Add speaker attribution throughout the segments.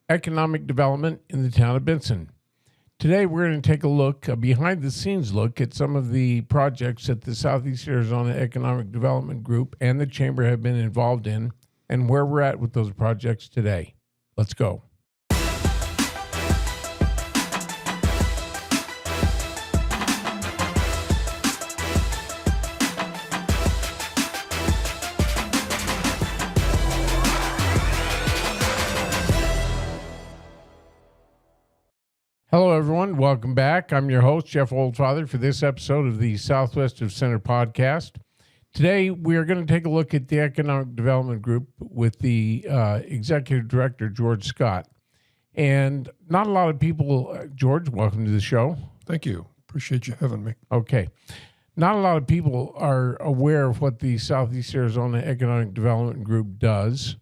Speaker 1: economic development in the town of Benson. Today, we're going to take a look, a behind-the-scenes look at some of the projects that the Southeast Arizona Economic Development Group and the Chamber have been involved in and where we're at with those projects today. Let's go. Hello, everyone. Welcome back. I'm your host, Jeff Oldfather, for this episode of the Southwest of Center podcast. Today, we are going to take a look at the Economic Development Group with the Executive Director, George Scott. And not a lot of people, George, welcome to the show.
Speaker 2: Thank you. Appreciate you having me.
Speaker 1: Okay. Not a lot of people are aware of what the Southeast Arizona Economic Development Group does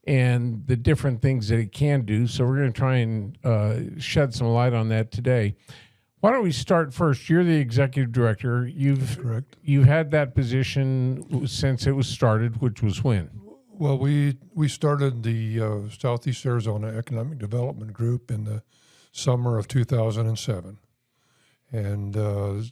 Speaker 1: and the different things that it can do. So we're going to try and shed some light on that today. Why don't we start first? You're the executive director.
Speaker 2: That's correct.
Speaker 1: You've had that position since it was started, which was when?
Speaker 2: Well, we started the Southeast Arizona Economic Development Group in the summer of 2007. And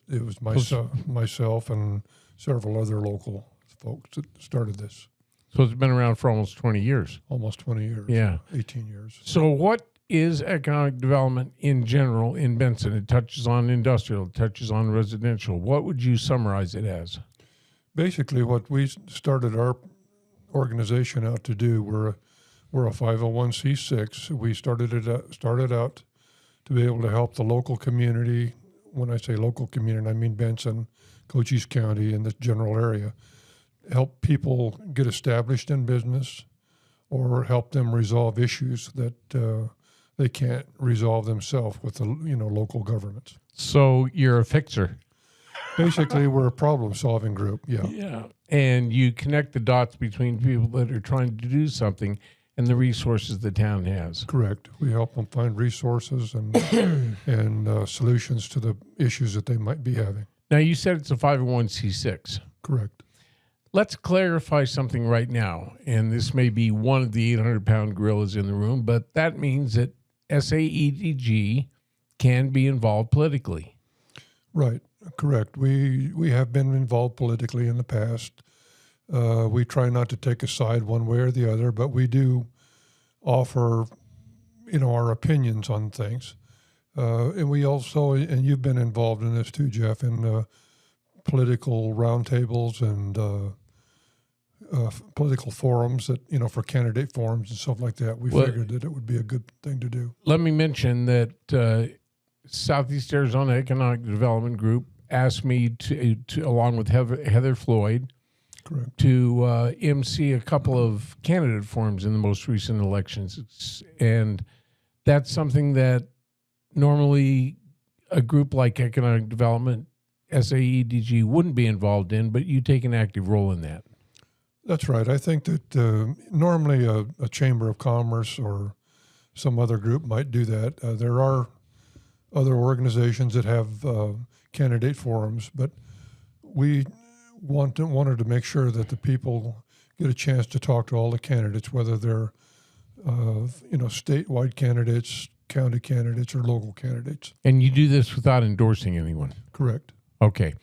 Speaker 2: it was myself and several other local folks that started this.
Speaker 1: So it's been around for almost 20 years.
Speaker 2: Almost 20 years.
Speaker 1: Yeah.
Speaker 2: 18 years.
Speaker 1: So what is economic development in general in Benson? It touches on industrial, it touches on residential. What would you summarize it as?
Speaker 2: Basically, what we started our organization out to do, we're a 501c6. We started out to be able to help the local community. When I say local community, I mean Benson, Cochise County, and the general area. Help people get established in business or help them resolve issues that they can't resolve themselves with the local governments.
Speaker 1: So you're a fixer.
Speaker 2: Basically, we're a problem-solving group, yeah.
Speaker 1: Yeah, and you connect the dots between people that are trying to do something and the resources the town has.
Speaker 2: Correct. We help them find resources and and solutions to the issues that they might be having.
Speaker 1: Now, you said it's a 501c6.
Speaker 2: Correct.
Speaker 1: Let's clarify something right now, and this may be one of the 800-pound gorillas in the room, but that means that SAEDG can be involved politically.
Speaker 2: Right, correct. We have been involved politically in the past. We try not to take a side one way or the other, but we do offer, our opinions on things. And we also, and you've been involved in this too, Jeff, in political roundtables and political forums that, for candidate forums and stuff like that. We figured that it would be a good thing to do.
Speaker 1: Let me mention that Southeast Arizona Economic Development Group asked me to along with Heather Floyd,
Speaker 2: correct,
Speaker 1: to MC a couple of candidate forums in the most recent elections. And that's something that normally a group like Economic Development, SAEDG, wouldn't be involved in, but you take an active role in that.
Speaker 2: That's right. I think that normally a Chamber of Commerce or some other group might do that. There are other organizations that have candidate forums, but we wanted to make sure that the people get a chance to talk to all the candidates, whether they're statewide candidates, county candidates, or local candidates.
Speaker 1: And you do this without endorsing anyone?
Speaker 2: Correct.
Speaker 1: Okay.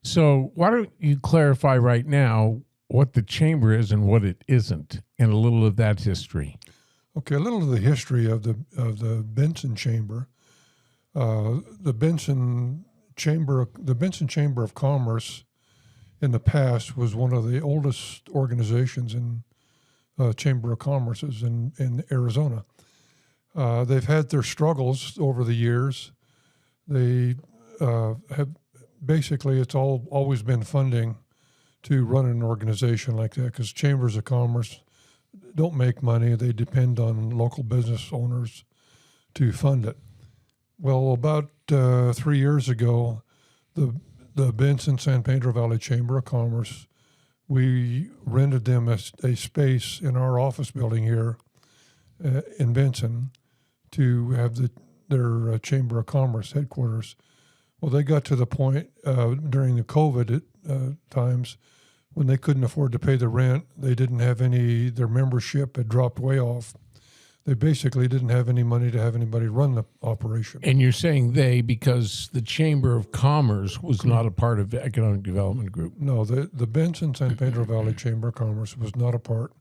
Speaker 1: So why don't you clarify right now what the Chamber is and what it isn't, and a little of that history.
Speaker 2: Okay, a little of the history of the Benson Chamber. The Benson Chamber of Commerce in the past was one of the oldest organizations in Chamber of Commerce's in Arizona. They've had their struggles over the years. They have basically, it's always been funding to run an organization like that, because chambers of commerce don't make money. They depend on local business owners to fund it. Well, about 3 years ago, the Benson San Pedro Valley Chamber of Commerce, we rented them a space in our office building here in Benson to have their Chamber of Commerce headquarters. Well, they got to the point during the COVID times when they couldn't afford to pay the rent. They didn't have their membership had dropped way off. they basically didn't have any money to have anybody run the operation.
Speaker 1: And you're saying they because the Chamber of Commerce was not a part of the Economic Development Group.
Speaker 2: No, the Benson San Pedro Valley Chamber of Commerce was not a part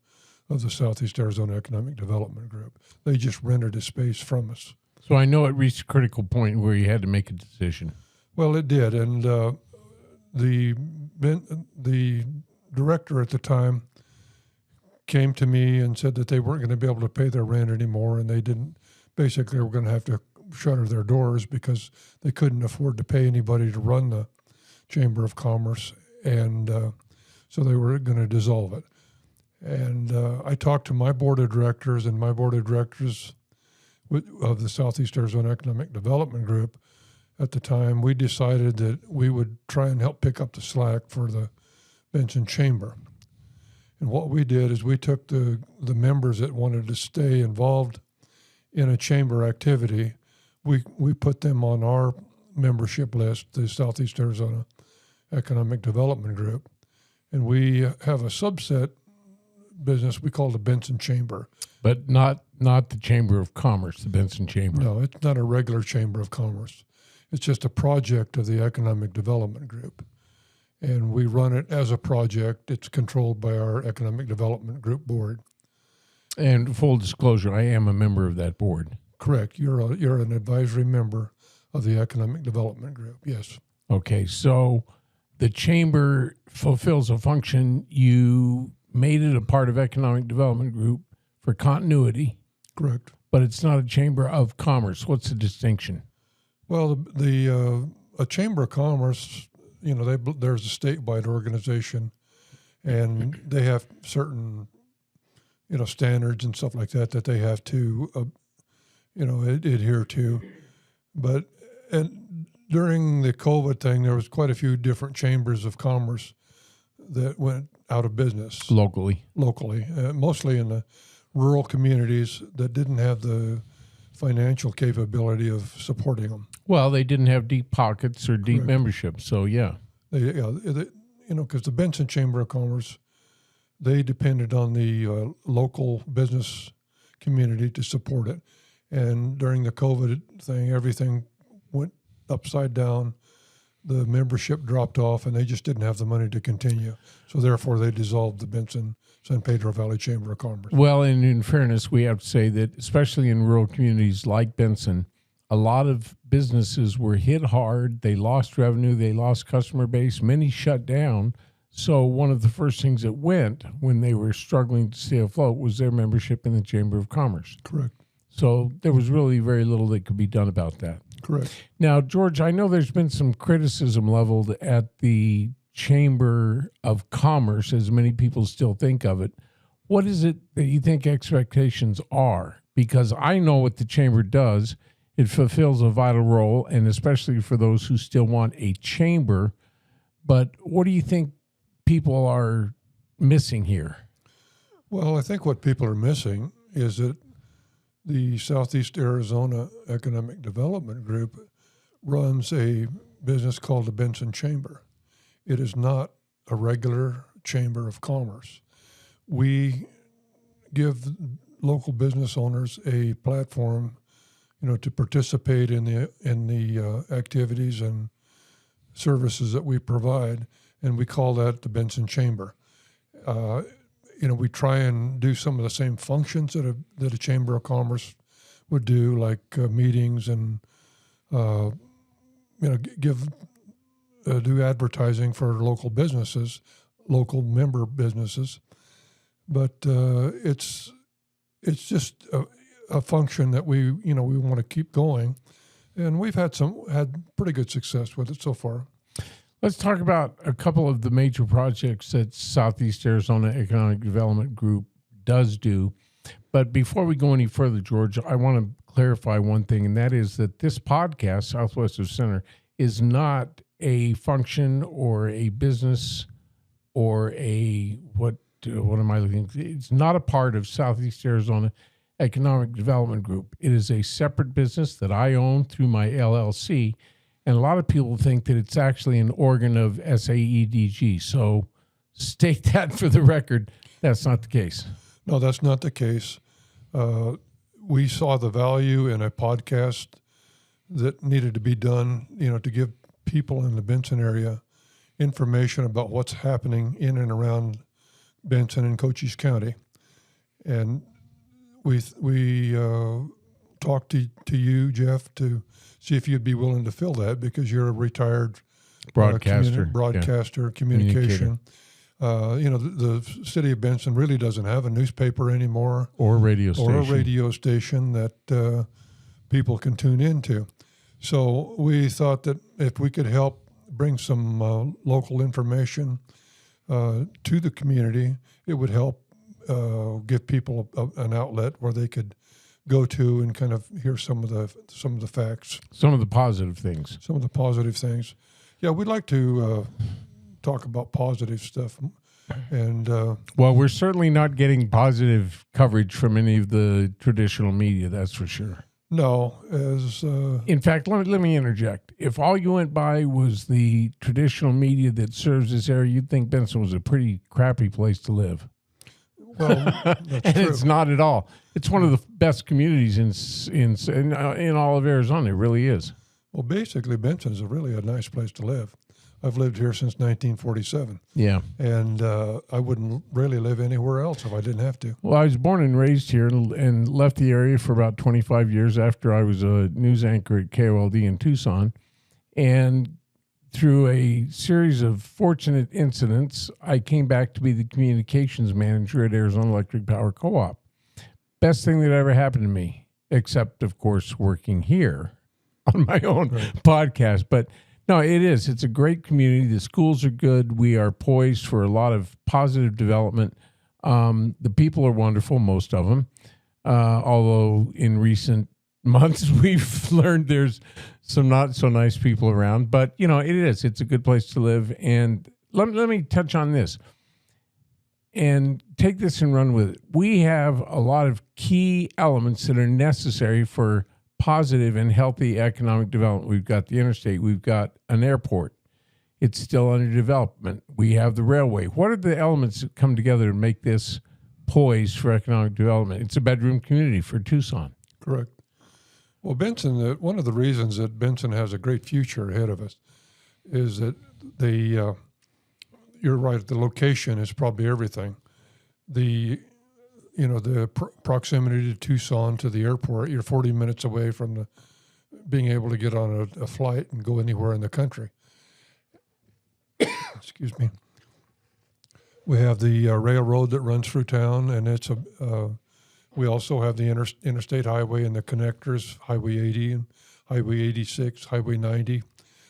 Speaker 2: of the Southeast Arizona Economic Development Group. They just rented a space from us.
Speaker 1: So I know it reached a critical point where you had to make a decision.
Speaker 2: Well, it did, and the director at the time came to me and said that they weren't going to be able to pay their rent anymore, and they didn't. Basically, were going to have to shutter their doors because they couldn't afford to pay anybody to run the Chamber of Commerce, and so they were going to dissolve it. And I talked to my board of directors, and my board of directors of the Southeast Arizona Economic Development Group at the time, we decided that we would try and help pick up the slack for the Benson Chamber. And what we did is we took the members that wanted to stay involved in a chamber activity, we put them on our membership list, the Southeast Arizona Economic Development Group. And we have a subset business we call the Benson Chamber.
Speaker 1: But not the Chamber of Commerce, the Benson Chamber.
Speaker 2: No, it's not a regular Chamber of Commerce. It's just a project of the Economic Development Group. And we run it as a project. It's controlled by our Economic Development Group board.
Speaker 1: And full disclosure, I am a member of that board.
Speaker 2: Correct. You're an advisory member of the Economic Development Group, yes.
Speaker 1: Okay, so the chamber fulfills a function. You made it a part of Economic Development Group for continuity.
Speaker 2: Correct.
Speaker 1: But it's not a chamber of commerce. What's the distinction?
Speaker 2: Well, a Chamber of Commerce, there's a statewide organization, and they have certain, standards and stuff like that they have to, adhere to. But during the COVID thing, there was quite a few different chambers of commerce that went out of business
Speaker 1: Locally,
Speaker 2: mostly in the rural communities that didn't have the financial capability of supporting them.
Speaker 1: Well, they didn't have deep pockets or deep membership, so yeah.
Speaker 2: Because the Benson Chamber of Commerce, they depended on the local business community to support it. And during the COVID thing, everything went upside down. The membership dropped off, and they just didn't have the money to continue. So therefore, they dissolved the Benson San Pedro Valley Chamber of Commerce.
Speaker 1: Well, and in fairness, we have to say that, especially in rural communities like Benson, a lot of businesses were hit hard. They lost revenue. They lost customer base. Many shut down. So one of the first things that went when they were struggling to stay afloat was their membership in the Chamber of Commerce.
Speaker 2: Correct.
Speaker 1: So there was really very little that could be done about that.
Speaker 2: Correct.
Speaker 1: Now, George, I know there's been some criticism leveled at the Chamber of Commerce, as many people still think of it. What is it that you think expectations are? Because I know what the Chamber does. It fulfills a vital role, and especially for those who still want a chamber. But what do you think people are missing here?
Speaker 2: Well, I think what people are missing is that the Southeast Arizona Economic Development Group runs a business called the Benson Chamber. It is not a regular chamber of commerce. We give local business owners a platform, to participate in the activities and services that we provide, and we call that the Benson Chamber. We try and do some of the same functions that a Chamber of Commerce would do, like meetings and do advertising for local businesses, local member businesses. But it's just a function that we want to keep going, and we've had pretty good success with it so far.
Speaker 1: Let's talk about a couple of the major projects that Southeast Arizona Economic Development Group does do. But before we go any further, George, I want to clarify one thing, and that is that this podcast, Southwest of Center, is not a function or a business or what am I looking? It's not a part of Southeast Arizona Economic Development Group. It is a separate business that I own through my LLC. And a lot of people think that it's actually an organ of SAEDG. So state that for the record. That's not the case.
Speaker 2: No, that's not the case. we saw the value in a podcast that needed to be done, to give people in the Benson area information about what's happening in and around Benson and Cochise County. And we talked to you, Jeff, to see if you'd be willing to fill that, because you're a retired
Speaker 1: broadcaster,
Speaker 2: communication. The city of Benson really doesn't have a newspaper anymore,
Speaker 1: or a radio
Speaker 2: station that people can tune into. So we thought that if we could help bring some local information to the community, it would help give people an outlet where they could go to and kind of hear some of the facts,
Speaker 1: some of the positive things. Yeah, we'd like to talk about positive stuff, and well, we're certainly not getting positive coverage from any of the traditional media. That's for sure.
Speaker 2: No,
Speaker 1: in fact, let me interject. If all you went by was the traditional media that serves this area, you'd think Benson was a pretty crappy place to live.
Speaker 2: Well, that's
Speaker 1: and
Speaker 2: true.
Speaker 1: It's not at all. It's one of the best communities in all of Arizona. It really is.
Speaker 2: Well, basically, Benson is really a nice place to live. I've lived here since 1947.
Speaker 1: Yeah.
Speaker 2: And I wouldn't really live anywhere else if I didn't have to.
Speaker 1: Well, I was born and raised here and left the area for about 25 years after I was a news anchor at KOLD in Tucson. And through a series of fortunate incidents, I came back to be the communications manager at Arizona Electric Power Co-op. Best thing that ever happened to me, except, of course, working here on my own podcast. But no, it is. It's a great community. The schools are good. We are poised for a lot of positive development. The people are wonderful, most of them. Although in recent months, we've learned there's some not so nice people around. But, it is. It's a good place to live. And let me touch on this and take this and run with it. We have a lot of key elements that are necessary for positive and healthy economic development. We've got the interstate. We've got an airport. It's still under development. We have the railway. What are the elements that come together to make this poised for economic development? It's a bedroom community for Tucson.
Speaker 2: Correct. Well, Benson, one of the reasons that Benson has a great future ahead of us is that you're right, the location is probably everything. The proximity to Tucson, to the airport, you're 40 minutes away from being able to get on a flight and go anywhere in the country. Excuse me. We have the railroad that runs through town, and we also have the interstate highway and the connectors, Highway 80 and Highway 86, Highway 90.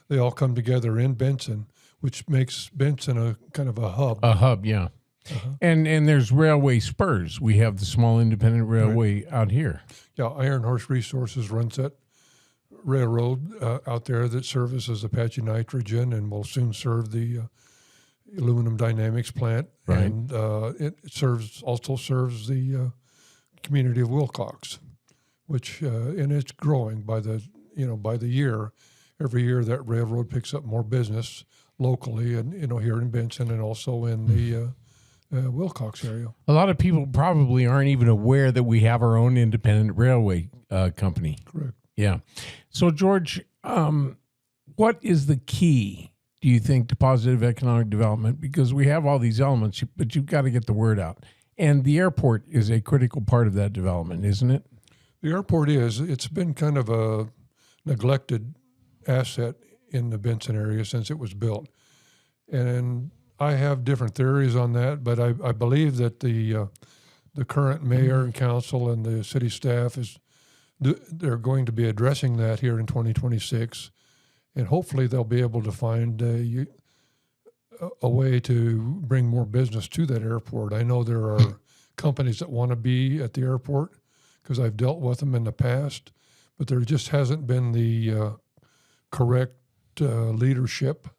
Speaker 2: They all come together in Benson, which makes Benson a kind of a hub.
Speaker 1: A hub, yeah. Uh-huh. And there's railway spurs. We have the small independent railway out here.
Speaker 2: Yeah, Iron Horse Resources runs that railroad out there that services Apache Nitrogen and will soon serve the aluminum dynamics plant.
Speaker 1: Right.
Speaker 2: And it also serves the community of Wilcox, which and it's growing by the year. Every year that railroad picks up more business locally, and here in Benson and also in the Wilcox area.
Speaker 1: A lot of people probably aren't even aware that we have our own independent railway company.
Speaker 2: Correct.
Speaker 1: Yeah. So, George, what is the key, do you think, to positive economic development? Because we have all these elements, but you've got to get the word out. And the airport is a critical part of that development, isn't it?
Speaker 2: The airport is. It's been kind of a neglected asset in the Benson area since it was built. And I have different theories on that, but I believe that the current mayor and council and the city staff they're going to be addressing that here in 2026, and hopefully they'll be able to find a way to bring more business to that airport. I know there are companies that want to be at the airport because I've dealt with them in the past, but there just hasn't been the correct leadership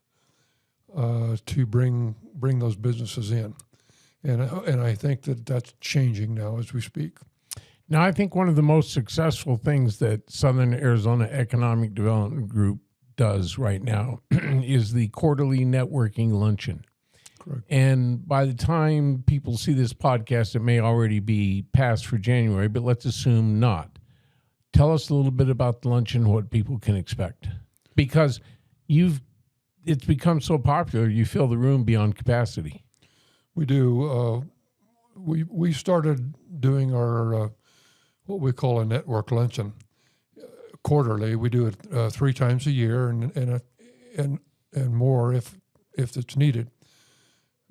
Speaker 2: to bring those businesses in, and I think that's changing now as we speak.
Speaker 1: Now, I think one of the most successful things that Southern Arizona Economic Development Group does right now is the quarterly networking luncheon.
Speaker 2: Correct.
Speaker 1: And by the time people see this podcast, it may already be passed for January, but let's assume not. Tell us a little bit about the luncheon, what people can expect. Because it's become so popular, you fill the room beyond capacity.
Speaker 2: We do. We started doing our what we call a network luncheon quarterly. We do it 3 times a year and more if it's needed.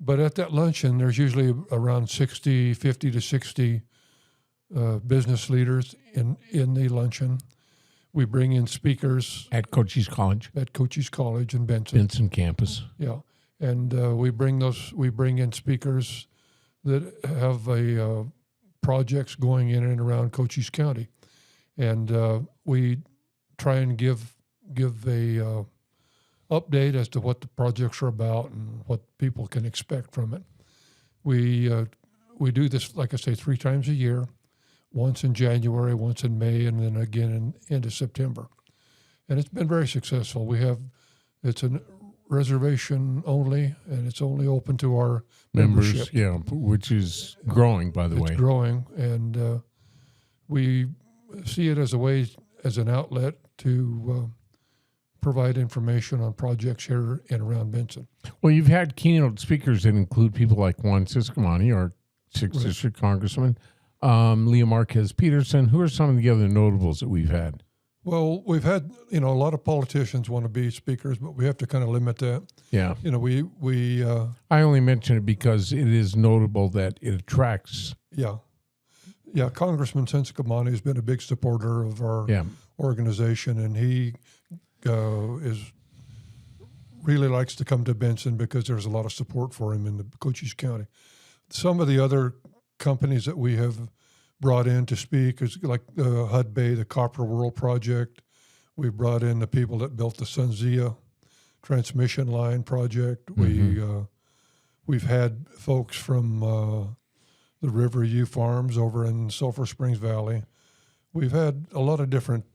Speaker 2: But at that luncheon, there's usually around 50 to 60 business leaders in the luncheon. We bring in speakers
Speaker 1: At Cochise College.
Speaker 2: at Cochise College in Benson.
Speaker 1: Benson campus.
Speaker 2: Yeah, and we bring in speakers that have projects going in and around Cochise County, and we try and give a update as to what the projects are about and what people can expect from it. We do this, like I say, 3 times a year, once in January, once in May, and then again into September. And it's been very successful. It's a reservation only, and it's only open to our
Speaker 1: Members,
Speaker 2: membership.
Speaker 1: yeah, which is growing, by the way.
Speaker 2: It's growing, and we see it as an outlet to provide information on projects here and around Benson.
Speaker 1: Well, you've had keynote speakers that include people like Juan Ciscomani, our 6th
Speaker 2: Right.
Speaker 1: District Congressman, Leo Marquez Peterson. Who are some of the other notables that we've had?
Speaker 2: Well, we've had, a lot of politicians want to be speakers, but we have to kind of limit that.
Speaker 1: Yeah.
Speaker 2: We
Speaker 1: I only mention it because it is notable that it attracts.
Speaker 2: yeah. Congressman Ciscomani has been a big supporter of our organization, and he really likes to come to Benson because there's a lot of support for him in the Cochise County. Some of the other companies that we have brought in to speak is like HUD Bay, the Copper World Project. We brought in the people that built the Sunzia transmission line project.
Speaker 1: Mm-hmm.
Speaker 2: We've had folks from the Riverview Farms over in Sulphur Springs Valley. We've had a lot of different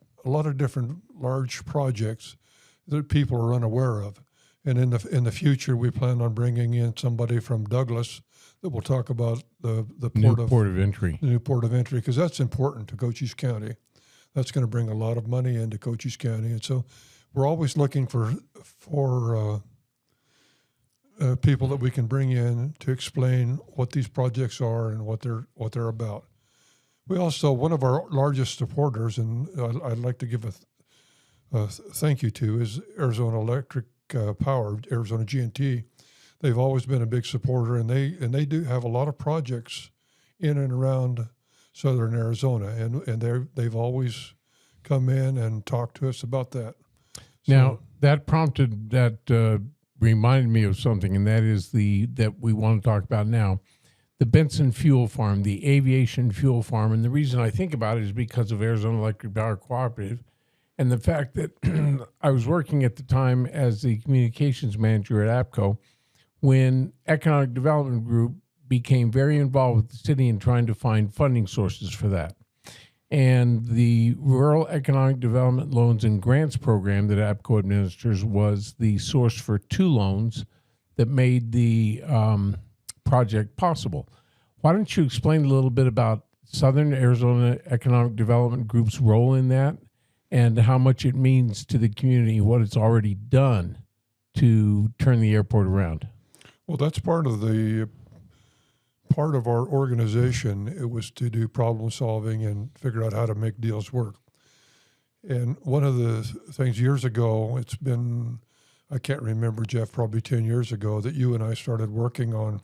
Speaker 2: large projects that people are unaware of. And in the future, we plan on bringing in somebody from Douglas that will talk about the
Speaker 1: port of entry.
Speaker 2: The new port of entry, because that's important to Cochise County. That's going to bring a lot of money into Cochise County, and so we're always looking for people that we can bring in to explain what these projects are and what they're about. We also, one of our largest supporters, and I'd like to give a thank you to, is Arizona Electric Power, Arizona G&T. They've always been a big supporter, and they do have a lot of projects in and around southern Arizona, and they've always come in and talked to us about that.
Speaker 1: Now, that reminded me of something, and that is that we want to talk about now. The Benson Fuel Farm, the aviation fuel farm. And the reason I think about it is because of Arizona Electric Power Cooperative and the fact that I was working at the time as the communications manager at APCO when Economic Development Group became very involved with the city in trying to find funding sources for that. And the Rural Economic Development Loans and Grants Program that APCO administers was the source for 2 loans that made the project possible. Why don't you explain a little bit about Southern Arizona Economic Development Group's role in that and how much it means to the community, what it's already done to turn the airport around?
Speaker 2: Well, that's part of our organization. It was to do problem solving and figure out how to make deals work. And one of the things years ago, it's been, I can't remember, Jeff, probably 10 years ago, that you and I started working on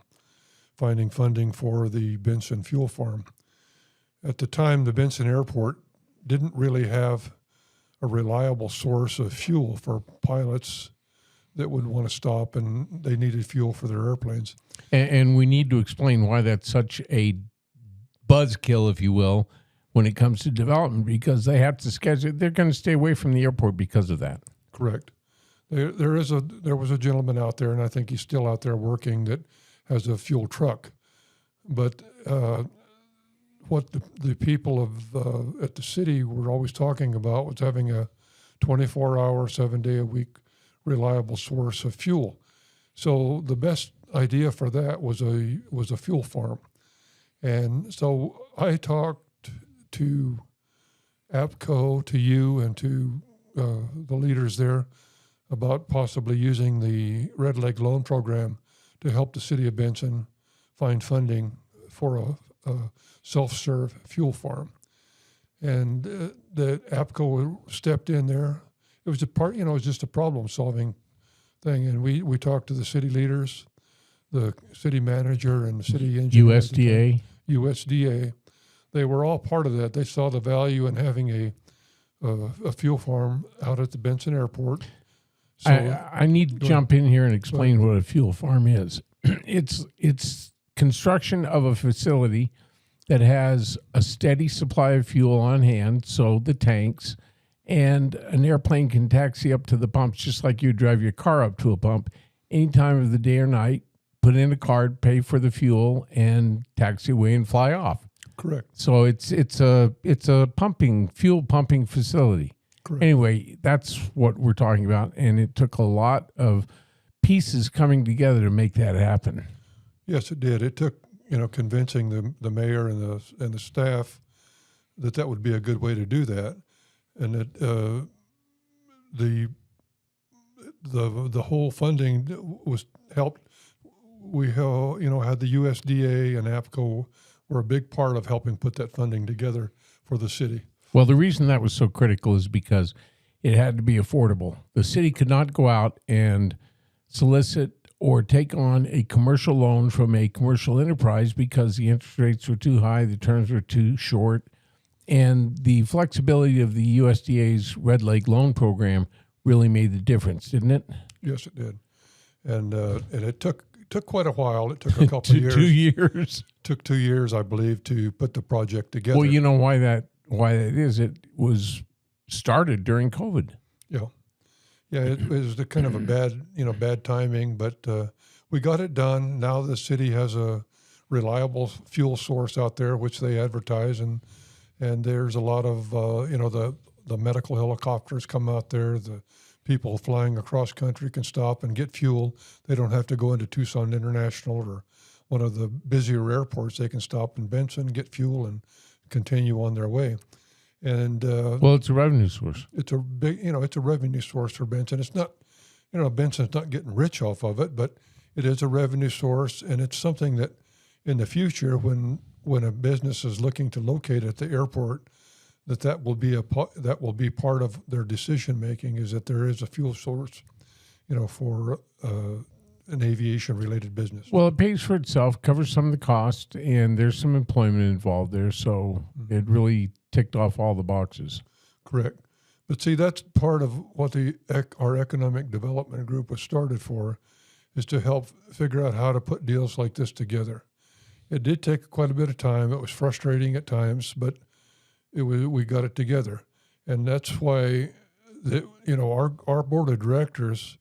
Speaker 2: finding funding for the Benson Fuel Farm. At the time, the Benson Airport didn't really have a reliable source of fuel for pilots that would want to stop, and they needed fuel for their airplanes.
Speaker 1: And we need to explain why that's such a buzzkill, if you will, when it comes to development, because they have to schedule. They're going to stay away from the airport because of that.
Speaker 2: Correct. There was a gentleman out there, and I think he's still out there working, that has a fuel truck. But what the people at the city were always talking about was having a 24-hour, 7-day-a-week reliable source of fuel. So the best idea for that was a fuel farm. And so I talked to APCO, to you, and to the leaders there about possibly using the Red Leg Loan Program to help the city of Benson find funding for a self-serve fuel farm. And the APCO stepped in there. It was it was just a problem-solving thing. And we talked to the city leaders, the city manager, and the city engineer. USDA. They were all part of that. They saw the value in having a fuel farm out at the Benson Airport. So
Speaker 1: I need to jump in here and explain what a fuel farm is. It's construction of a facility that has a steady supply of fuel on hand, so the tanks, and an airplane can taxi up to the pumps just like you drive your car up to a pump any time of the day or night, put in a card, pay for the fuel, and taxi away and fly off.
Speaker 2: Correct.
Speaker 1: So it's a fuel pumping facility.
Speaker 2: Correct.
Speaker 1: Anyway, that's what we're talking about, and it took a lot of pieces coming together to make that happen.
Speaker 2: Yes, it did. It took convincing the mayor and the staff that would be a good way to do that, and that the whole funding was helped. We had the USDA and APCO were a big part of helping put that funding together for the city.
Speaker 1: Well, the reason that was so critical is because it had to be affordable. The city could not go out and solicit or take on a commercial loan from a commercial enterprise because the interest rates were too high, the terms were too short, and the flexibility of the USDA's Red Leg Loan Program really made the difference, didn't it?
Speaker 2: Yes, it did, and it took quite a while. It took a couple of years.
Speaker 1: 2 years.
Speaker 2: Took 2 years, I believe, to put the project together.
Speaker 1: Well, you know why that is. It was started during COVID.
Speaker 2: Yeah, it was the kind of a bad timing, but we got it done. Now the city has a reliable fuel source out there, which they advertise, and there's a lot of the medical helicopters come out there. The people flying across country can stop and get fuel. They don't have to go into Tucson International or one of the busier airports. They can stop in Benson, get fuel, and continue on their way. And
Speaker 1: well, it's a revenue source.
Speaker 2: It's a big, it's a revenue source for Benson. It's not, Benson's not getting rich off of it, but it is a revenue source, and it's something that in the future, when a business is looking to locate at the airport, that will be part of their decision making, is that there is a fuel source, for an aviation related business.
Speaker 1: Well, it pays for itself, covers some of the cost, and there's some employment involved there, so it really ticked off all the boxes.
Speaker 2: Correct. But see, that's part of what our economic development group was started for, is to help figure out how to put deals like this together. It did take quite a bit of time. It was frustrating at times, but we got it together. And that's why our board of directors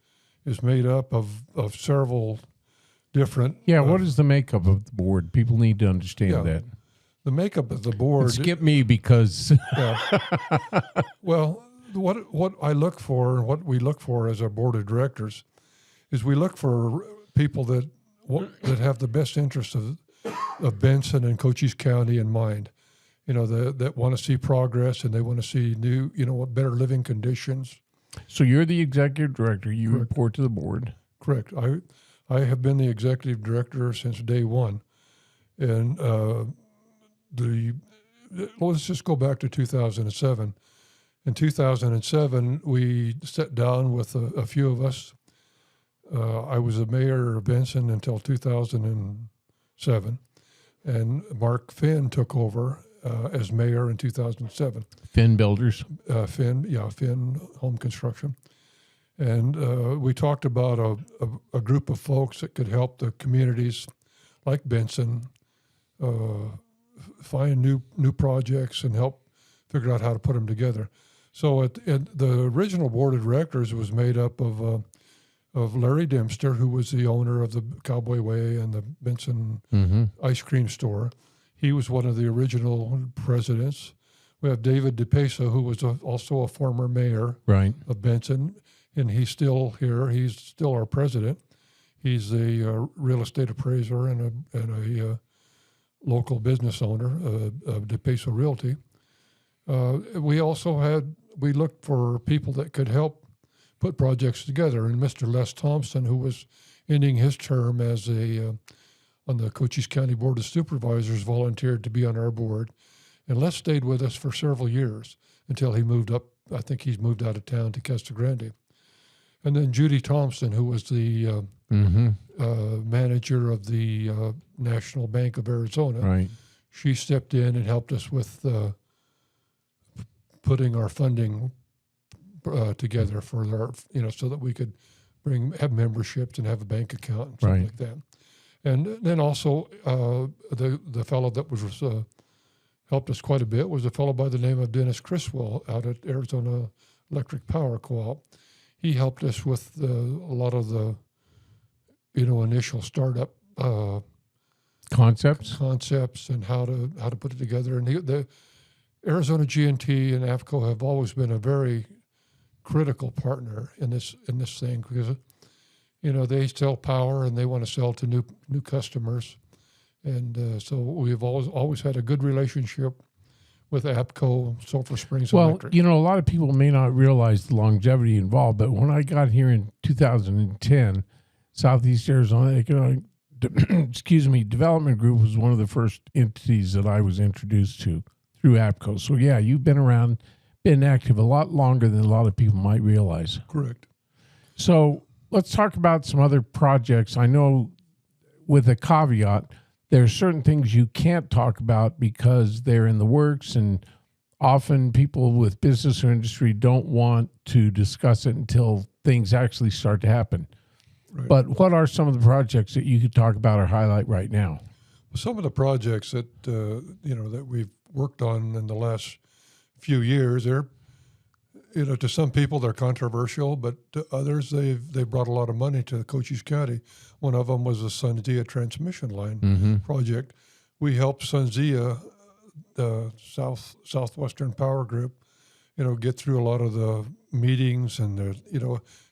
Speaker 2: is made up of several different.
Speaker 1: Yeah, what is the makeup of the board? People need to understand that.
Speaker 2: The makeup of the board.
Speaker 1: And skip me because.
Speaker 2: Yeah. Well, what I look for and what we look for as our board of directors is we look for people that have the best interest of Benson and Cochise County in mind. That want to see progress, and they want to see new, better living conditions.
Speaker 1: So you're the executive director. You
Speaker 2: Correct.
Speaker 1: Report to the board.
Speaker 2: Correct. I have been the executive director since day one, and let's just go back to 2007. In 2007, we sat down with a few of us. I was the mayor of Benson until 2007, and Mark Finn took over as mayor in 2007.
Speaker 1: Finn Builders.
Speaker 2: Finn Home Construction. And we talked about a group of folks that could help the communities like Benson find new projects and help figure out how to put them together. So the original board of directors was made up of Larry Dempster, who was the owner of the Cowboy Way and the Benson ice cream store. He was one of the original presidents. We have David DePesa, who was also a former mayor
Speaker 1: of
Speaker 2: Benson, and he's still here. He's still our president. He's a real estate appraiser and a local business owner of DePeso Realty. We looked for people that could help put projects together, and Mr. Les Thompson, who was ending his term as on the Cochise County Board of Supervisors, volunteered to be on our board, and Les stayed with us for several years until he moved up. I think he's moved out of town to Casa Grande. And then Judy Thompson, who was the manager of the National Bank of Arizona,
Speaker 1: Right.
Speaker 2: she stepped in and helped us with putting our funding together for our, so that we could have memberships and have a bank account and something
Speaker 1: Right.
Speaker 2: like that. And then also the fellow that was helped us quite a bit was a fellow by the name of Dennis Criswell out at Arizona Electric Power Co-op. He helped us with a lot of the, initial startup
Speaker 1: Concepts.
Speaker 2: and how to put it together. And the Arizona GNT and AFCO have always been a very critical partner in this thing because, they sell power and they want to sell to new customers. And so we've always had a good relationship with APCO, Sulphur Springs Electric.
Speaker 1: A lot of people may not realize the longevity involved, but when I got here in 2010, Southeast Arizona Economic Development Group was one of the first entities that I was introduced to through APCO. So, yeah, you've been active a lot longer than a lot of people might realize.
Speaker 2: Correct.
Speaker 1: So let's talk about some other projects. I know with a caveat, there are certain things you can't talk about because they're in the works, and often people with business or industry don't want to discuss it until things actually start to happen.
Speaker 2: Right.
Speaker 1: But what are some of the projects that you could talk about or highlight right now?
Speaker 2: Some of the projects that that we've worked on in the last few years, they're to some people they're controversial, but to others they've brought a lot of money to Cochise County. One of them was the SunZia transmission line project. We helped SunZia, the Southwestern Power Group, get through a lot of the meetings and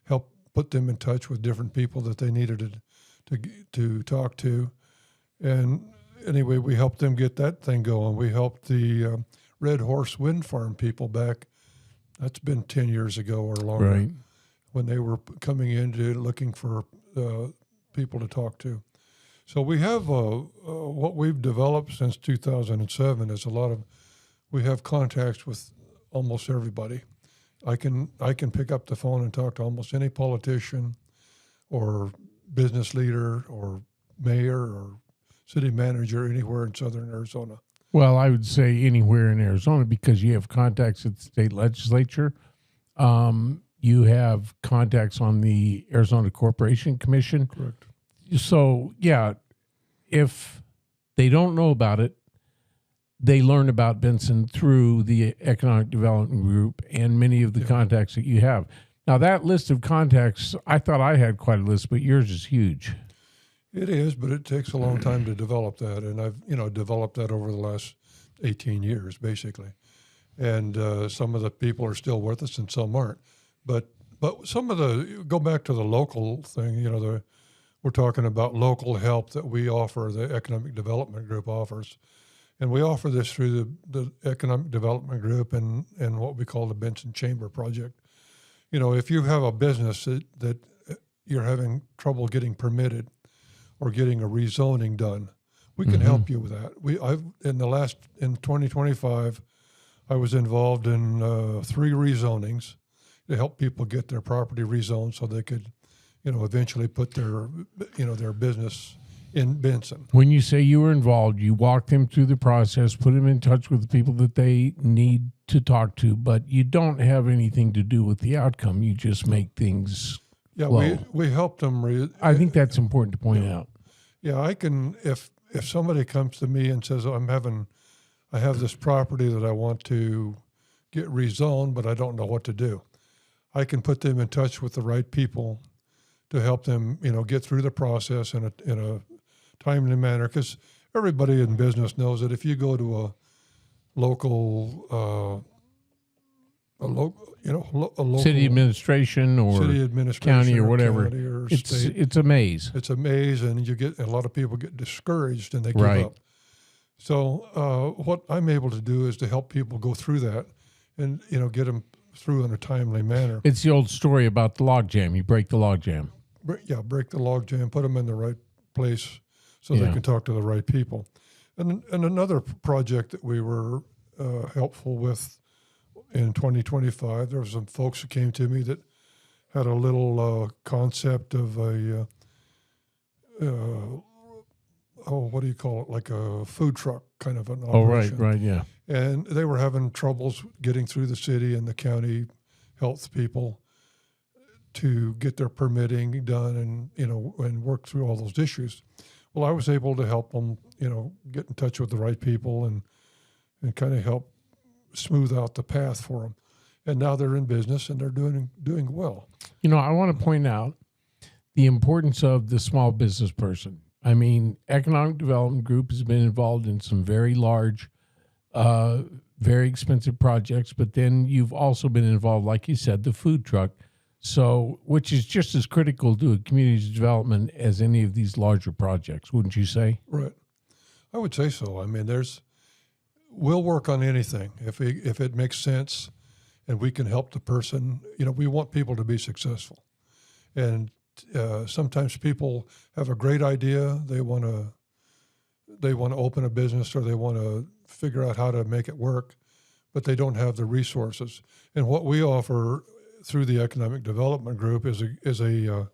Speaker 2: help put them in touch with different people that they needed to talk to. And anyway, we helped them get that thing going. We helped the Red Horse Wind Farm people back. That's been 10 years ago or longer,
Speaker 1: Right.
Speaker 2: when they were coming in looking for people to talk to. So we have what we've developed since 2007 is we have contacts with almost everybody. I can pick up the phone and talk to almost any politician or business leader or mayor or city manager anywhere in southern Arizona.
Speaker 1: Well, I would say anywhere in Arizona because you have contacts at the state legislature. You have contacts on the Arizona Corporation Commission.
Speaker 2: Correct.
Speaker 1: So, yeah, if they don't know about it, they learn about Benson through the Economic Development Group and many of the contacts that you have. Now, that list of contacts, I thought I had quite a list, but yours is huge.
Speaker 2: It is, but it takes a long time to develop that, and I've developed that over the last 18 years, basically. And some of the people are still with us, and some aren't. But some of go back to the local thing. We're talking about local help that we offer. The Economic Development Group offers, and we offer this through the Economic Development Group and what we call the Benson Chamber Project. If you have a business that you're having trouble getting permitted or getting a rezoning done, we can help you with that. In 2025, I was involved in 3 rezonings to help people get their property rezoned so they could, eventually put their business in Benson.
Speaker 1: When you say you were involved, you walk them through the process, put them in touch with the people that they need to talk to, but you don't have anything to do with the outcome. You just make things flow.
Speaker 2: We help them.
Speaker 1: I think that's important to point out.
Speaker 2: Yeah, I can. If somebody comes to me and says, I have this property that I want to get rezoned, but I don't know what to do, I can put them in touch with the right people to help them, get through the process in a timely manner. Because everybody in business knows that if you go to a local a local
Speaker 1: City administration or
Speaker 2: city administration,
Speaker 1: county or whatever.
Speaker 2: county or
Speaker 1: It's
Speaker 2: state.
Speaker 1: it's a maze.
Speaker 2: It's a maze, and a lot of people get discouraged and they give
Speaker 1: Right.
Speaker 2: up. So what I'm able to do is to help people go through that, and get them through in a timely manner.
Speaker 1: It's the old story about the log jam. You break the log jam.
Speaker 2: Break the log jam, put them in the right place so
Speaker 1: Yeah.
Speaker 2: they can talk to the right people. And another project that we were helpful with in 2025, there were some folks who came to me that had a little concept of a what do you call it? Like a food truck kind of an
Speaker 1: Oh,
Speaker 2: operation.
Speaker 1: right, yeah.
Speaker 2: And they were having troubles getting through the city and the county health people to get their permitting done and work through all those issues. Well, I was able to help them, get in touch with the right people and kind of help smooth out the path for them. And now they're in business and they're doing well.
Speaker 1: I want to point out the importance of the small business person. I mean, Economic Development Group has been involved in some very large, very expensive projects, but then you've also been involved, like you said, the food truck. So, which is just as critical to a community's development as any of these larger projects, wouldn't you say?
Speaker 2: Right. I would say so. I mean, we'll work on anything if it makes sense and we can help the person. We want people to be successful. And sometimes people have a great idea. They want to open a business or they want to figure out how to make it work, but they don't have the resources. And what we offer through the Economic Development Group is a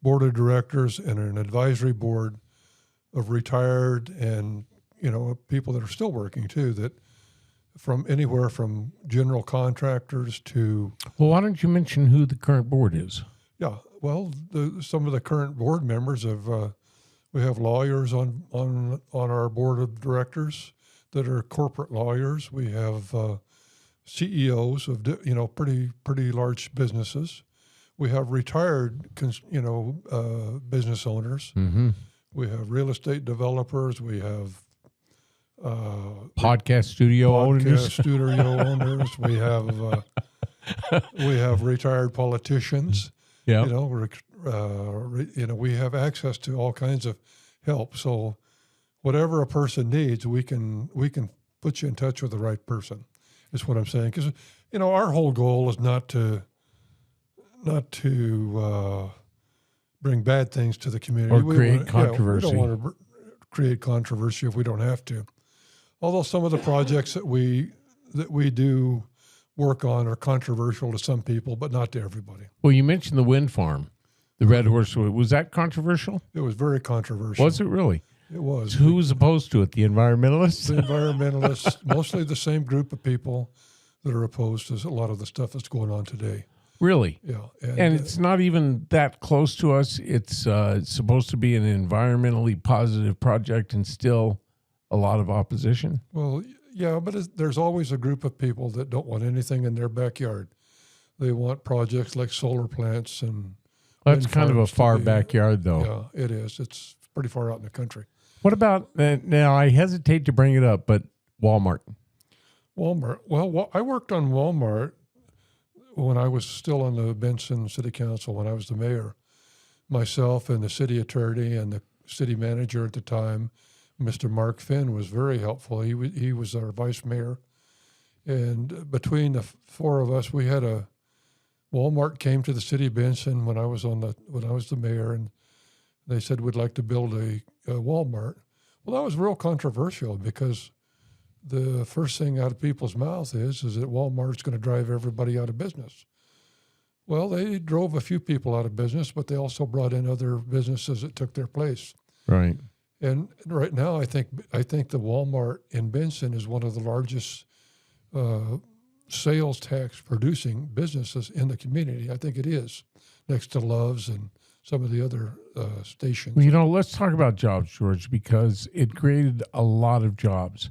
Speaker 2: board of directors and an advisory board of retired and people that are still working too, that from anywhere from general contractors to
Speaker 1: Well, why don't you mention who the current board is?
Speaker 2: yeah. Well, some of the current board members we have lawyers on our board of directors that are corporate lawyers. We have CEOs of pretty large businesses. We have retired business owners.
Speaker 1: Mm-hmm.
Speaker 2: We have real estate developers. We have
Speaker 1: Podcast studio owners.
Speaker 2: studio owners. We have retired politicians.
Speaker 1: Yeah.
Speaker 2: We have access to all kinds of help. So whatever a person needs, we can put you in touch with the right person. Is what I'm saying. Because our whole goal is not to bring bad things to the community
Speaker 1: Or create controversy.
Speaker 2: we don't want to create controversy if we don't have to. Although some of the projects that we do work on are controversial to some people, but not to everybody.
Speaker 1: Well, you mentioned the wind farm, the Red Horse. Was that controversial?
Speaker 2: It was very controversial.
Speaker 1: Was it really?
Speaker 2: It was.
Speaker 1: So who was opposed to it? The environmentalists?
Speaker 2: The environmentalists, mostly the same group of people that are opposed to a lot of the stuff that's going on today.
Speaker 1: Really?
Speaker 2: Yeah.
Speaker 1: And it's not even that close to us. It's supposed to be an environmentally positive project and still a lot of opposition.
Speaker 2: Well, yeah, but there's always a group of people that don't want anything in their backyard. They want projects like solar plants and
Speaker 1: That's
Speaker 2: wind
Speaker 1: kind of a
Speaker 2: farms to
Speaker 1: far
Speaker 2: be-
Speaker 1: backyard, though.
Speaker 2: Yeah, it is. It's pretty far out in the country.
Speaker 1: What about, now I hesitate to bring it up, but Walmart.
Speaker 2: Walmart. Well, I worked on Walmart when I was still on the Benson City Council, when I was the mayor. Myself and the city attorney and the city manager at the time, Mr. Mark Finn, was very helpful. He was our vice mayor. And between the four of us, we had Walmart came to the city of Benson when I was the mayor, and they said we'd like to build a Walmart. Well, that was real controversial because the first thing out of people's mouth is that Walmart's going to drive everybody out of business. Well, they drove a few people out of business, but they also brought in other businesses that took their place.
Speaker 1: Right.
Speaker 2: And right now, I think the Walmart in Benson is one of the largest sales tax producing businesses in the community. I think it is, next to Love's and some of the other stations.
Speaker 1: Well, let's talk about jobs, George, because it created a lot of jobs.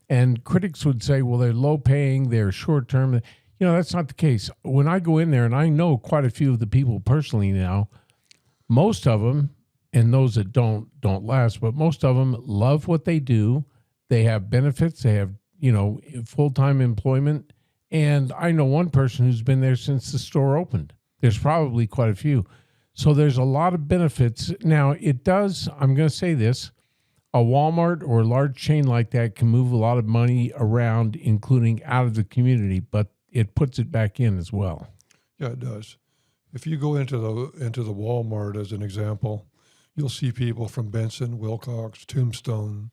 Speaker 1: And critics would say, well, they're low paying, they're short term. That's not the case. When I go in there, and I know quite a few of the people personally now, most of them, and those that don't last, but most of them love what they do. They have benefits. They have, full-time employment, And I know one person who's been there since the store opened. There's probably quite a few. So there's a lot of benefits. Now, it does, I'm going to say this, a Walmart or a large chain like that can move a lot of money around, including out of the community, but it puts it back in as well.
Speaker 2: Yeah, it does. If you go into the Walmart as an example, you'll see people from Benson, Wilcox, Tombstone,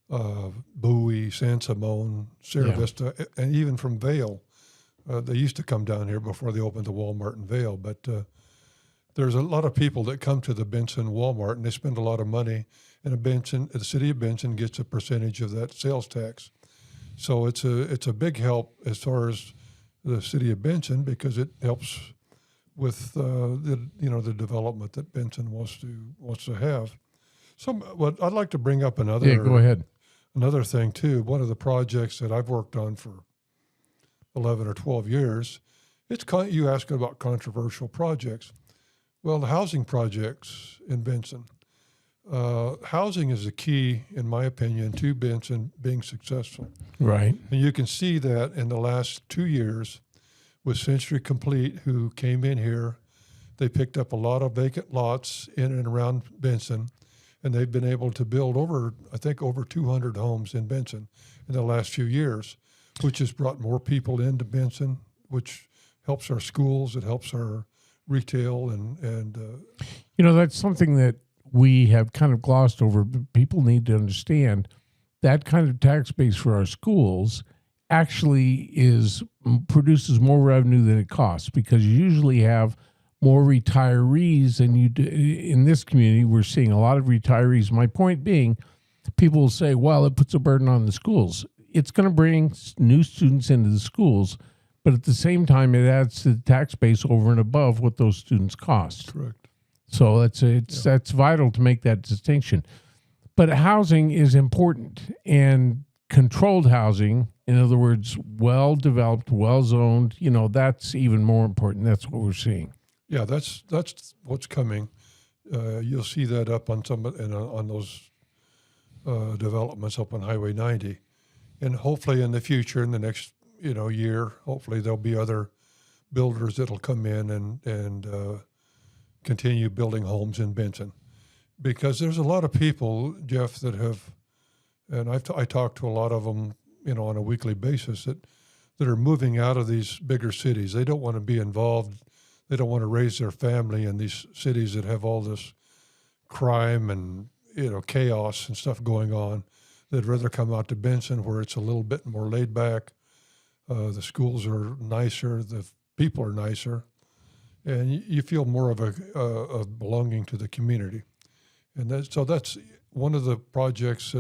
Speaker 2: Bowie, San Simon, Sierra Vista, and even from Vale. They used to come down here before they opened the Walmart in Vale, but there's a lot of people that come to the Benson Walmart, and they spend a lot of money, and the city of Benson gets a percentage of that sales tax. So it's a big help as far as the city of Benson, because it helps with the development that Benson wants to have. What I'd like to bring up
Speaker 1: Go ahead.
Speaker 2: Another thing too. One of the projects that I've worked on for 11 or 12 years, you ask about controversial projects. Well, the housing projects in Benson. Housing is the key, in my opinion, to Benson being successful.
Speaker 1: Right.
Speaker 2: And you can see that in the last 2 years with Century Complete, who came in here. They picked up a lot of vacant lots in and around Benson, and they've been able to build over 200 homes in Benson in the last few years, which has brought more people into Benson, which helps our schools, it helps our retail, and
Speaker 1: that's something that we have kind of glossed over, but people need to understand that kind of tax base for our schools actually produces more revenue than it costs, because you usually have more retirees than you do. In this community, we're seeing a lot of retirees. My point being, people will say, well, it puts a burden on the schools. It's going to bring new students into the schools, but at the same time, it adds to the tax base over and above what those students cost.
Speaker 2: Correct.
Speaker 1: So that's vital to make that distinction. But housing is important, and controlled housing, in other words, well-developed, well-zoned, that's even more important. That's what we're seeing.
Speaker 2: Yeah, that's what's coming. You'll see that up on on those developments up on Highway 90, and hopefully in the future, in the next year, hopefully there'll be other builders that'll come in and continue building homes in Benson, because there's a lot of people, Jeff, that have, and I talk to a lot of them, on a weekly basis that are moving out of these bigger cities. They don't want to be involved. They don't want to raise their family in these cities that have all this crime and chaos and stuff going on. They'd rather come out to Benson, where it's a little bit more laid back. The schools are nicer, the people are nicer, and you feel more of a belonging to the community. And that's one of the projects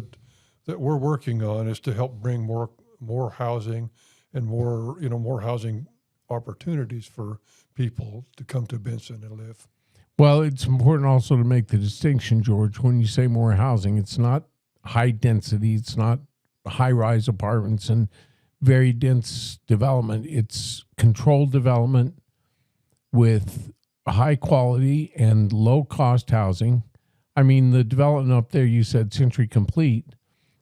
Speaker 2: that we're working on, is to help bring more housing and more housing opportunities for people to come to Benson and live.
Speaker 1: Well, it's important also to make the distinction, George, when you say more housing, it's not high density, it's not high-rise apartments and very dense development. It's controlled development with high quality and low cost housing. I mean, the development up there, you said Century Complete,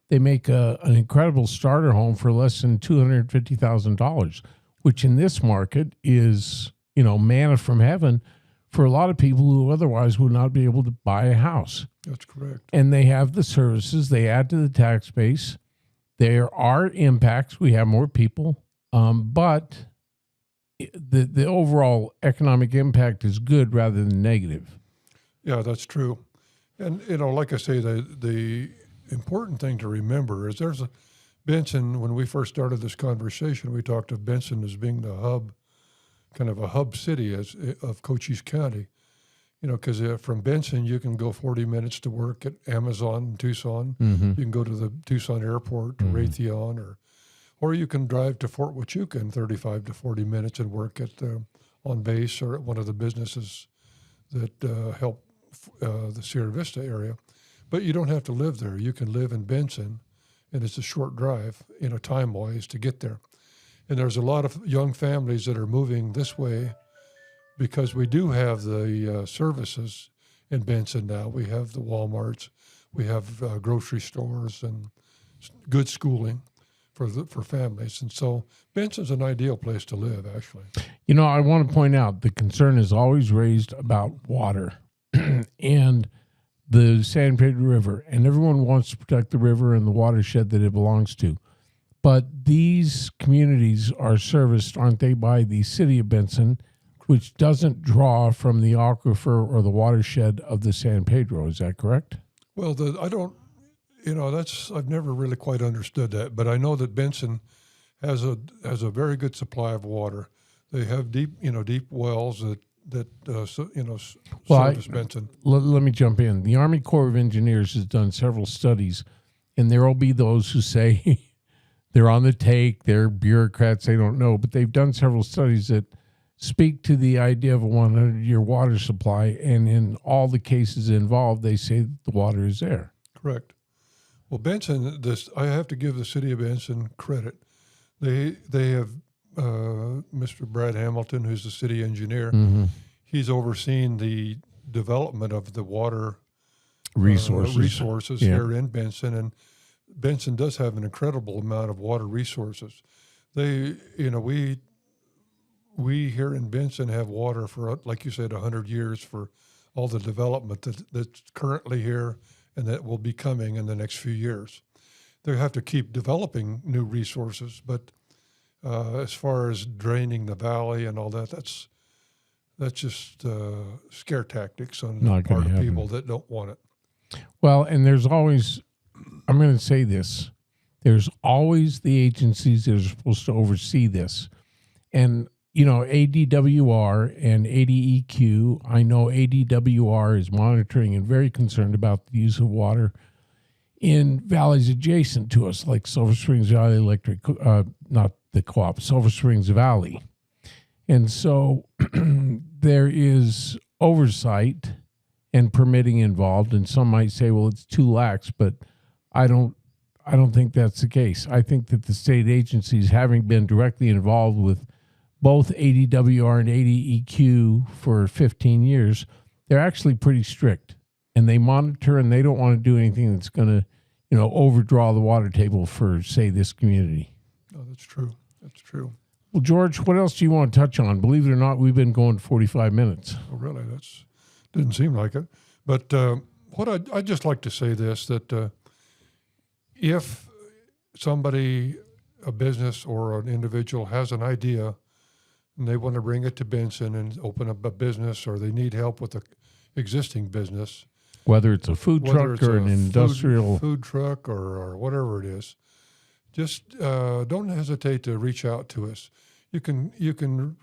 Speaker 1: they make an incredible starter home for less than $250,000, which in this market is, manna from heaven for a lot of people who otherwise would not be able to buy a house.
Speaker 2: That's correct.
Speaker 1: And they have the services, they add to the tax base. There are impacts. We have more people, but the overall economic impact is good rather than negative.
Speaker 2: Yeah, that's true. And, like I say, the important thing to remember is Benson, when we first started this conversation, we talked of Benson as being the hub, kind of a hub city of Cochise County. Because from Benson, you can go 40 minutes to work at Amazon in Tucson. Mm-hmm. You can go to the Tucson airport, to Raytheon, or you can drive to Fort Huachuca in 35 to 40 minutes and work on base or at one of the businesses that help the Sierra Vista area. But you don't have to live there. You can live in Benson, and it's a short drive, time-wise, to get there. And there's a lot of young families that are moving this way, because we do have the services in Benson now. We have the Walmarts, we have grocery stores and good schooling for families. And so Benson's an ideal place to live, actually.
Speaker 1: You know, I want to point out the concern is always raised about water and the San Pedro River, and everyone wants to protect the river and the watershed that it belongs to. But these communities are serviced, aren't they, by the city of Benson, which doesn't draw from the aquifer or the watershed of the San Pedro. Is that correct?
Speaker 2: Well, I've never really quite understood that, but I know that Benson has a very good supply of water. They have deep wells that service Benson.
Speaker 1: Let me jump in. The Army Corps of Engineers has done several studies, and there will be those who say they're on the take, they're bureaucrats, they don't know, but they've done several studies that speak to the idea of a 100-year water supply, and in all the cases involved, they say that the water is there.
Speaker 2: Correct. Well, Benson, I have to give the city of Benson credit. They have Mr. Brad Hamilton, who's the city engineer.
Speaker 1: Mm-hmm.
Speaker 2: He's overseen the development of the water
Speaker 1: resources
Speaker 2: here in Benson, and Benson does have an incredible amount of water resources. We here in Benson have water for, like you said, 100 years for all the development that's currently here and that will be coming in the next few years. They have to keep developing new resources, but as far as draining the valley and all that, that's just scare tactics on the part of people that don't want it.
Speaker 1: Well, and there's always, I'm going to say this, there's always the agencies that are supposed to oversee this. And ADWR and ADEQ, I know ADWR is monitoring and very concerned about the use of water in valleys adjacent to us, like Silver Springs Valley Electric, not the co-op, Silver Springs Valley. And so there is oversight and permitting involved, and some might say, well, it's too lax, but I don't think that's the case. I think that the state agencies, having been directly involved with both ADWR and ADEQ for 15 years, they're actually pretty strict, and they monitor, and they don't want to do anything that's going to, overdraw the water table for, say, this community.
Speaker 2: Oh, that's true. That's true.
Speaker 1: Well, George, what else do you want to touch on? Believe it or not, we've been going 45 minutes.
Speaker 2: Oh, really? Didn't seem like it. But I'd just like to say this, that if somebody, a business or an individual has an idea and they want to bring it to Benson and open up a business, or they need help with an existing business,
Speaker 1: whether it's a food truck or an industrial
Speaker 2: food truck or whatever it is, just don't hesitate to reach out to us. You can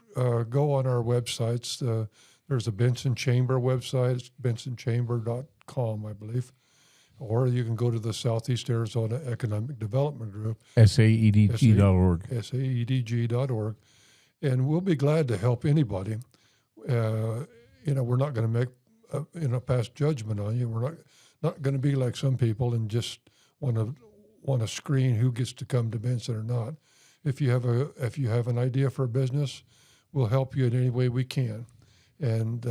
Speaker 2: go on our websites. There's a Benson Chamber website. It's bensonchamber.com, I believe. Or you can go to the Southeast Arizona Economic Development Group.
Speaker 1: SAEDG.org.
Speaker 2: SAEDG.org. And we'll be glad to help anybody. We're not going to make pass judgment on you. We're not going to be like some people and just want to screen who gets to come to Benson or not. If you have an idea for a business, we'll help you in any way we can. And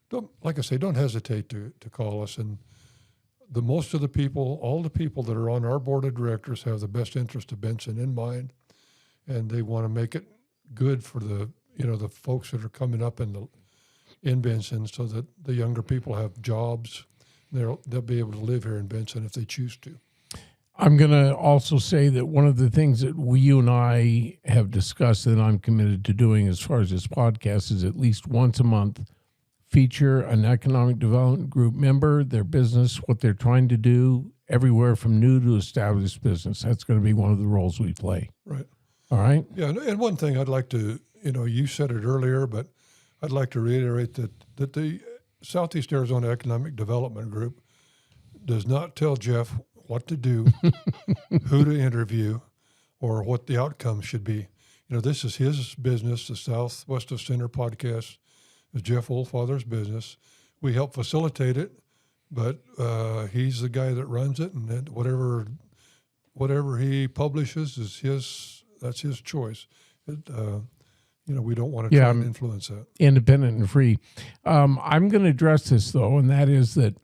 Speaker 2: don't hesitate to call us. And all the people that are on our board of directors have the best interest of Benson in mind, and they want to make it good for the folks that are coming up in Benson, so that the younger people have jobs. They'll be able to live here in Benson if they choose to.
Speaker 1: I'm going to also say that one of the things that you and I have discussed that I'm committed to doing as far as this podcast is at least once a month feature an economic development group member, their business, what they're trying to do, everywhere from new to established business. That's going to be one of the roles we play.
Speaker 2: Right.
Speaker 1: All right.
Speaker 2: Yeah, and one thing I'd like to, you said it earlier, but I'd like to reiterate that the Southeast Arizona Economic Development Group does not tell Jeff what to do, who to interview, or what the outcome should be. This is his business. The Southwest of Center podcast is Jeff Oldfather's business. We help facilitate it, but he's the guy that runs it, and whatever he publishes is that's his choice. We don't want to try and influence that.
Speaker 1: Independent and free. I'm going to address this, though, and that is that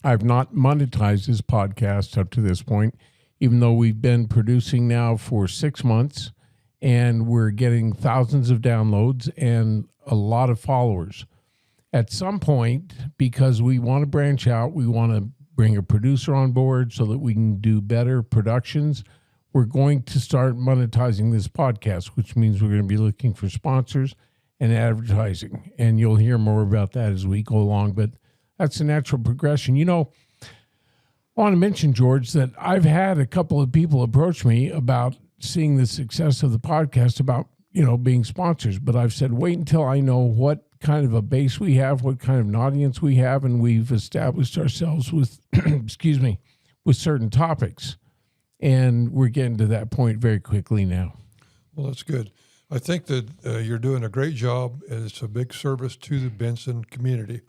Speaker 1: I've not monetized this podcast up to this point. even though we've been producing now for 6 months and we're getting thousands of downloads and a lot of followers. At some point, because we want to branch out, we want to bring a producer on board so that we can do better productions, we're going to start monetizing this podcast, which means we're going to be looking for sponsors and advertising. And you'll hear more about that as we go along, but that's a natural progression. You know, I want to mention, George, that I've had a couple of people approach me about seeing the success of the podcast, about, being sponsors. But I've said, wait until I know what kind of a base we have, what kind of an audience we have, and we've established ourselves with, with certain topics. And we're getting to that point very quickly now.
Speaker 2: Well, that's good. I think that you're doing a great job, and it's a big service to the Benson community.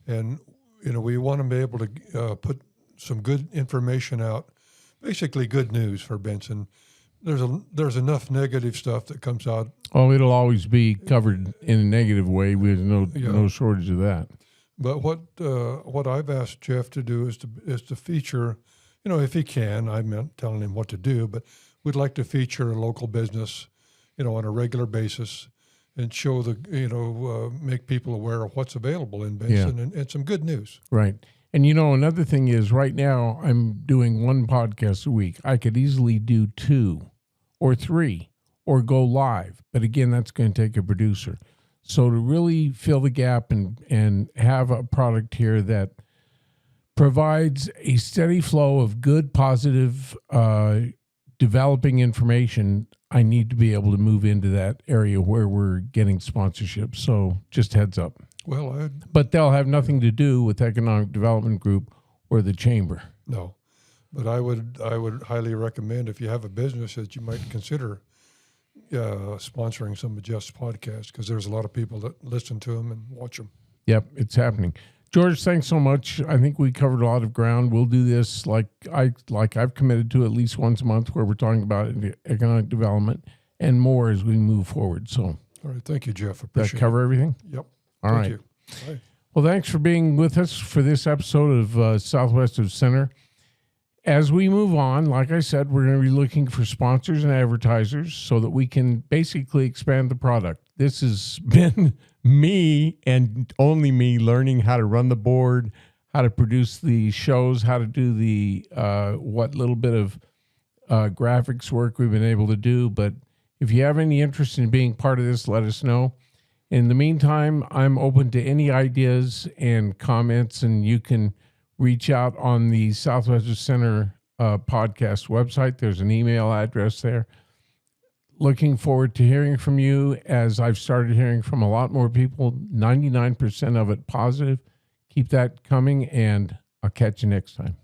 Speaker 2: And, we want to be able to put some good information out, basically good news for Benson. There's enough negative stuff that comes out.
Speaker 1: Oh, it'll always be covered in a negative way. There's no shortage of that.
Speaker 2: But what I've asked Jeff to do is to feature, if he can. I'm not telling him what to do, but we'd like to feature a local business, on a regular basis, and show make people aware of what's available in Benson and some good news.
Speaker 1: Right. And another thing is, right now I'm doing one podcast a week. I could easily do 2 or 3 or go live. But again, that's going to take a producer. So to really fill the gap and have a product here that provides a steady flow of good, positive, developing information, I need to be able to move into that area where we're getting sponsorships. So just heads up.
Speaker 2: Well,
Speaker 1: but they'll have nothing to do with Economic Development Group or the Chamber.
Speaker 2: No, but I would highly recommend, if you have a business, that you might consider sponsoring some of Jeff's podcasts, because there's a lot of people that listen to them and watch them.
Speaker 1: Yep, it's happening. George, thanks so much. I think we covered a lot of ground. We'll do this like I've committed to at least once a month, where we're talking about economic development and more as we move forward. So,
Speaker 2: all right, thank you, Jeff.
Speaker 1: Appreciate that cover everything?
Speaker 2: Yep.
Speaker 1: All
Speaker 2: thank
Speaker 1: right.
Speaker 2: you. Bye.
Speaker 1: Well, thanks for being with us for this episode of Southwest of Center. As we move on, like I said, we're going to be looking for sponsors and advertisers so that we can basically expand the product. This has been me and only me learning how to run the board, how to produce the shows, how to do the what little bit of graphics work we've been able to do. But if you have any interest in being part of this, let us know. In the meantime, I'm open to any ideas and comments, and you can reach out on the Southwest Center podcast website. There's an email address there. Looking forward to hearing from you, as I've started hearing from a lot more people, 99% of it positive. Keep that coming, and I'll catch you next time.